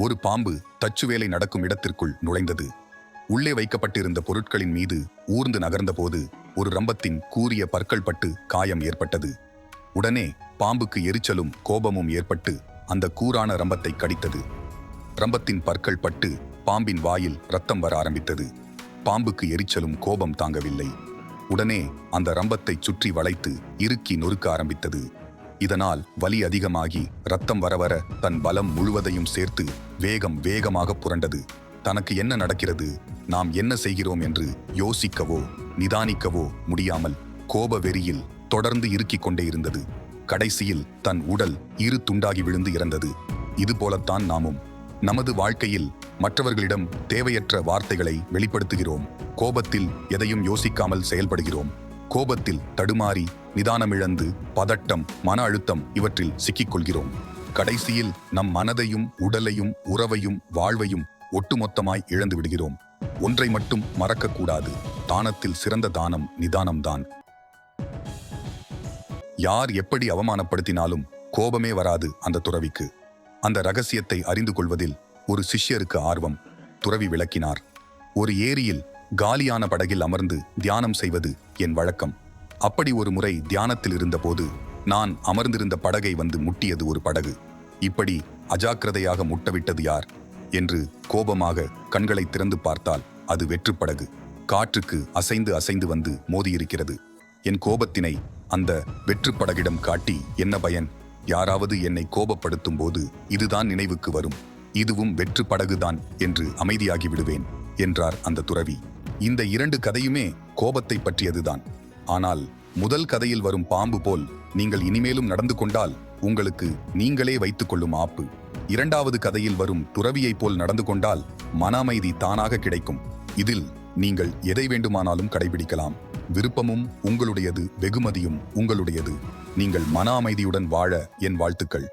ஒரு பாம்பு தச்சு வேலை நடக்கும் இடத்திற்குள் நுழைந்தது. உள்ளே வைக்கப்பட்டிருந்த பொருட்களின் மீது ஊர்ந்து நகர்ந்தபோது ஒரு ரம்பத்தின் கூரிய பற்கள் பட்டு காயம் ஏற்பட்டது. உடனே பாம்புக்கு எரிச்சலும் கோபமும் ஏற்பட்டு அந்த கூரான ரம்பத்தை கடித்தது. ரம்பத்தின் பற்கள் பட்டு பாம்பின் வாயில் ரத்தம் வர ஆரம்பித்தது. பாம்புக்கு எரிச்சலும் கோபம் தாங்கவில்லை. உடனே அந்த ரம்பத்தை சுற்றி வளைத்து இறுக்கி நொறுக்க ஆரம்பித்தது. இதனால் வலி அதிகமாகி ரத்தம் வர வர தன் பலம் முழுவதையும் சேர்த்து வேகமாக புரண்டது. தனக்கு என்ன நடக்கிறது, நாம் என்ன செய்கிறோம் என்று யோசிக்கவோ நிதானிக்கவோ முடியாமல் கோப வெறியில் தொடர்ந்து இறுக்கிக் கொண்டே இருந்தது. கடைசியில் தன் உடல் இரு துண்டாகி விழுந்து இறந்தது. இதுபோலத்தான் நாமும் நமது வாழ்க்கையில் மற்றவர்களிடம் தேவையற்ற வார்த்தைகளை வெளிப்படுத்துகிறோம். கோபத்தில் எதையும் யோசிக்காமல் செயல்படுகிறோம். கோபத்தில் தடுமாறி நிதானமிழந்து பதட்டம், மன அழுத்தம் இவற்றில் சிக்கிக்கொள்கிறோம். கடைசியில் நம் மனதையும் உடலையும் உறவையும் வாழ்வையும் ஒட்டுமொத்தமாய் இழந்து விடுகிறோம். ஒன்றை மட்டும் மறக்கக்கூடாது, தானத்தில் சிறந்த தானம் நிதானம்தான். யார் எப்படி அவமானப்படுத்தினாலும் கோபமே வராது அந்த துறவிக்கு. அந்த ரகசியத்தை அறிந்து கொள்வதில் ஒரு சிஷ்யருக்கு ஆர்வம். துறவி விளக்கினார். ஒரு ஏரியில் காலியான படகில் அமர்ந்து தியானம் செய்வது என் வழக்கம். அப்படி ஒரு முறை தியானத்தில் இருந்தபோது நான் அமர்ந்திருந்த படகை வந்து முட்டியது ஒரு படகு. இப்படி அஜாக்கிரதையாக முட்டவிட்டது யார் என்று கோபமாக கண்களை திறந்து பார்த்தால் அது வெற்றுப்படகு. காற்றுக்கு அசைந்து அசைந்து வந்து மோதியிருக்கிறது. என் கோபத்தினை அந்த வெற்றுப்படகிடம் காட்டி என்ன பயன்? யாராவது என்னை கோபப்படுத்தும் போது இதுதான் நினைவுக்கு வரும். இதுவும் வெற்று படகுதான் என்று அமைதியாகி விடுவேன் என்றார் அந்த துறவி. இந்த இரண்டு கதையுமே கோபத்தை பற்றியதுதான். ஆனால் முதல் கதையில் வரும் பாம்பு போல் நீங்கள் இனிமேலும் நடந்து கொண்டால் உங்களுக்கு நீங்களே வைத்துக் கொள்ளும் ஆப்பு. இரண்டாவது கதையில் வரும் துறவியைப் போல் நடந்து கொண்டால் மன அமைதி தானாக கிடைக்கும். இதில் நீங்கள் எதை வேண்டுமானாலும் கடைபிடிக்கலாம். விருப்பமும் உங்களுடையது, வெகுமதியும் உங்களுடையது. நீங்கள் மன அமைதியுடன் வாழ என் வாழ்த்துக்கள்.